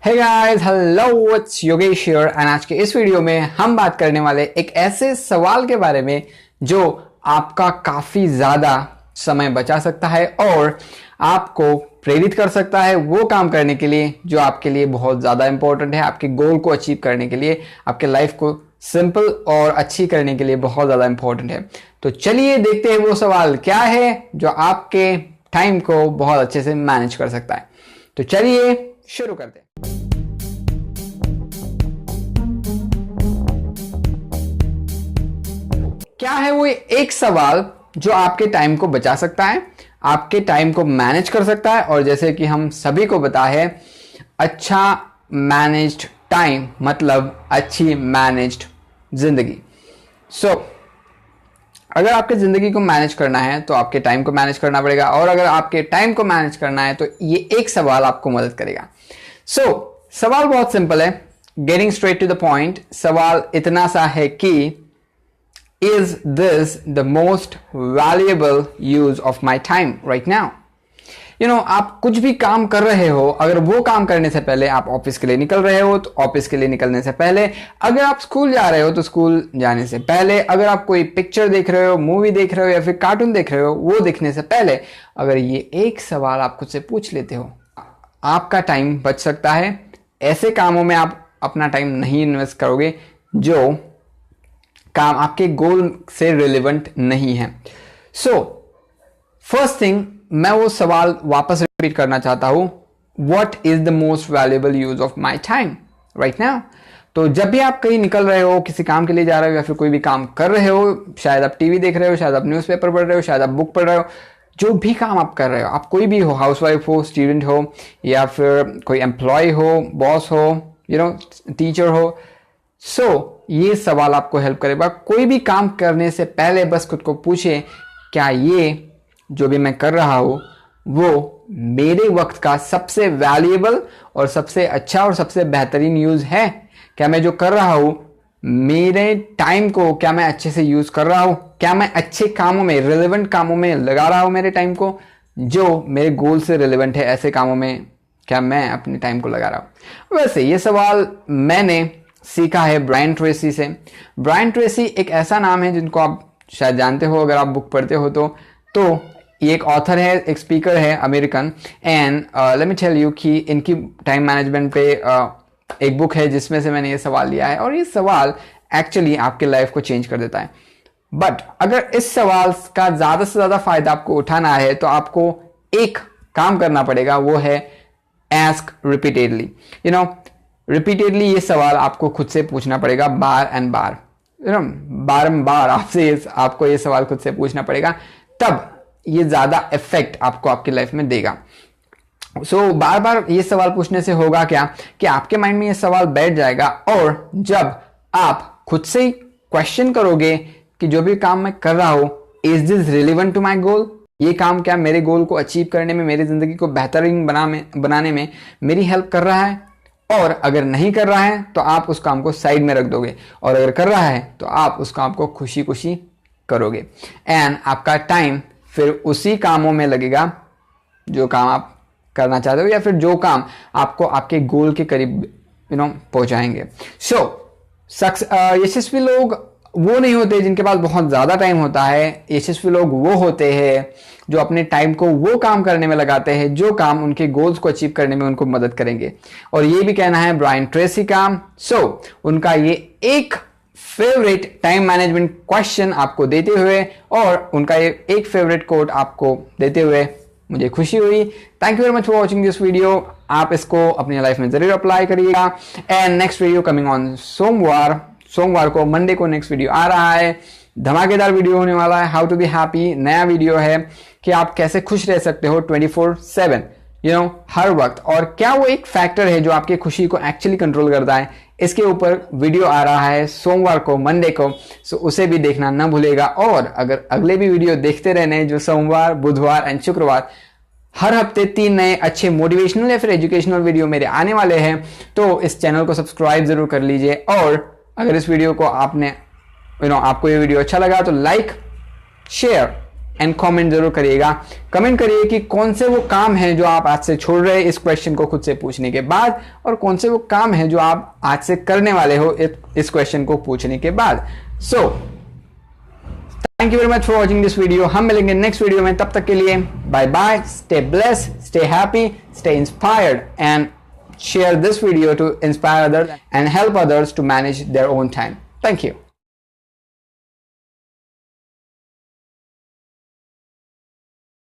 Hey guys, hello, it's Yogesh here and आज के इस वीडियो में हम बात करने वाले एक ऐसे सवाल के बारे में जो आपका काफी ज्यादा समय बचा सकता है और आपको प्रेरित कर सकता है वो काम करने के लिए जो आपके लिए बहुत ज्यादा इंपॉर्टेंट है, आपके गोल को अचीव करने के लिए, आपके लाइफ को सिंपल और अच्छी करने के लिए बहुत ज्यादा इंपॉर्टेंट है। तो चलिए देखते हैं वो सवाल क्या है जो आपके टाइम को बहुत अच्छे से मैनेज कर सकता है। तो चलिए शुरू करते हैं। क्या है वो एक सवाल जो आपके टाइम को बचा सकता है, आपके टाइम को मैनेज कर सकता है और जैसे कि हम सभी को पता है, अच्छा मैनेज्ड टाइम मतलब अच्छी मैनेज्ड जिंदगी। अगर आपकी जिंदगी को मैनेज करना है तो आपके टाइम को मैनेज करना पड़ेगा और अगर आपके टाइम को मैनेज करना है तो ये एक सवाल आपको मदद करेगा। सवाल बहुत सिंपल है, getting straight to the point. सवाल इतना सा है कि is this the most valuable use of my time right now? आप कुछ भी काम कर रहे हो, अगर वो काम करने से पहले आप ऑफिस के लिए निकल रहे हो तो ऑफिस के लिए निकलने से पहले, अगर आप स्कूल जा रहे हो तो स्कूल जाने से पहले, अगर आप कोई पिक्चर देख रहे हो, मूवी देख रहे हो या फिर कार्टून देख रहे हो, वो देखने से पहले अगर ये एक सवाल आप खुद से पूछ लेते हो, आपका टाइम बच सकता है। ऐसे कामों में आप अपना टाइम नहीं इन्वेस्ट करोगे जो काम आपके गोल से रिलेवेंट नहीं है। फर्स्ट थिंग, मैं वो सवाल वापस रिपीट करना चाहता हूं, what is the most valuable use of my time right now. तो जब भी आप कहीं निकल रहे हो, किसी काम के लिए जा रहे हो या फिर कोई भी काम कर रहे हो, शायद आप टीवी देख रहे हो, शायद आप न्यूज़पेपर पढ़ रहे हो, शायद आप बुक पढ़ रहे हो, जो भी काम आप कर रहे हो, आप कोई भी हो, हाउसवाइफ हो, स्टूडेंट हो या फिर कोई एम्प्लॉय हो, बॉस हो, टीचर हो, ये सवाल आपको हेल्प करेगा। कोई भी काम करने से पहले बस खुद को पूछे, क्या ये जो भी मैं कर रहा हूं वो मेरे वक्त का सबसे वैल्यूएबल और सबसे अच्छा और सबसे बेहतरीन यूज है? क्या मैं जो कर रहा हूं, मेरे टाइम को क्या मैं अच्छे से यूज कर रहा हूं? क्या मैं अच्छे कामों में, रिलेवेंट कामों में लगा रहा हूं मेरे टाइम को, जो मेरे गोल से रिलेवेंट है? ऐसे कामों में क्या मैं अपने टाइम को लगा रहा हूं? वैसे ये सवाल मैंने सीखा है ब्रायन ट्रेसी से। ब्रायन ट्रेसी एक ऐसा नाम है जिनको आप शायद जानते हो अगर आप बुक पढ़ते हो तो ये एक ऑथर है, एक स्पीकर है American, and let me tell you कि इनकी टाइम मैनेजमेंट पे एक बुक है जिसमें से मैंने ये सवाल लिया है और ये सवाल एक्चुअली आपके लाइफ को चेंज कर देता है। बट अगर इस सवाल का ज्यादा से ज्यादा फायदा आपको उठाना है तो आपको एक काम करना पड़ेगा, वो है आस्क रिपीटेडली। रिपीटेडली ये सवाल आपको खुद से पूछना पड़ेगा, बार एंड बार, बारंबार आपको ये सवाल खुद से पूछना पड़ेगा, तब ये ज्यादा इफेक्ट आपको आपकी लाइफ में देगा। बार बार ये सवाल पूछने से होगा क्या कि आपके माइंड में ये सवाल बैठ जाएगा और जब आप खुद से क्वेश्चन करोगे कि जो भी काम मैं कर रहा हूं, is this relevant to my goal? ये काम क्या मेरे गोल को अचीव करने में, मेरी जिंदगी को बेहतरीन बनाने में मेरी हेल्प कर रहा है? और अगर नहीं कर रहा है तो आप उस काम को साइड में रख दोगे और अगर कर रहा है तो आप उस काम को खुशी खुशी करोगे एंड आपका टाइम फिर उसी कामों में लगेगा जो काम आप करना चाहते हो या फिर जो काम आपको आपके गोल के करीब पहुंचाएंगे। यशस्वी लोग वो नहीं होते जिनके पास बहुत ज्यादा टाइम होता है। यशस्वी लोग वो होते हैं जो अपने टाइम को वो काम करने में लगाते हैं जो काम उनके गोल्स को अचीव करने में उनको मदद करेंगे। और ये भी कहना है ब्रायन ट्रेसी का। उनका ये एक फेवरेट टाइम मैनेजमेंट क्वेश्चन आपको देते हुए और उनका ये एक फेवरेट कोट आपको देते हुए मुझे खुशी हुई। Thank you very much for watching this video. आप इसको अपनी लाइफ में जरूर अप्लाई करिएगा and next video coming on सोमवार को, मंडे को नेक्स्ट वीडियो आ रहा है। धमाकेदार वीडियो होने वाला है, हाउ टू बी हैप्पी। नया वीडियो है कि आप कैसे खुश रह सकते हो 24/7 हर वक्त, और क्या वो एक फैक्टर है जो आपकी खुशी को एक्चुअली कंट्रोल करता है। इसके ऊपर वीडियो आ रहा है सोमवार को, मंडे को, उसे भी देखना ना भूलेगा। और अगर अगले भी वीडियो देखते रहने जो सोमवार, बुधवार एंड शुक्रवार हर हफ्ते 3 नए अच्छे मोटिवेशनल या फिर एजुकेशनल वीडियो मेरे आने वाले हैं, तो इस चैनल को सब्सक्राइब जरूर कर लीजिए। और अगर इस वीडियो को आपको ये वीडियो अच्छा लगा तो लाइक, शेयर एंड कमेंट जरूर करिएगा। कमेंट करिए कि कौन से वो काम हैं जो आप आज से छोड़ रहे हैं इस क्वेश्चन को खुद से पूछने के बाद, और कौन से वो काम हैं जो आप आज से करने वाले हो इस क्वेश्चन को पूछने के बाद। So thank you very much for watching this video. हम मिलेंगे नेक्स्ट वीडियो में, तब तक के लिए bye bye, stay blessed, stay happy, stay inspired and share this video to inspire others and help others to manage their own time. Thank you.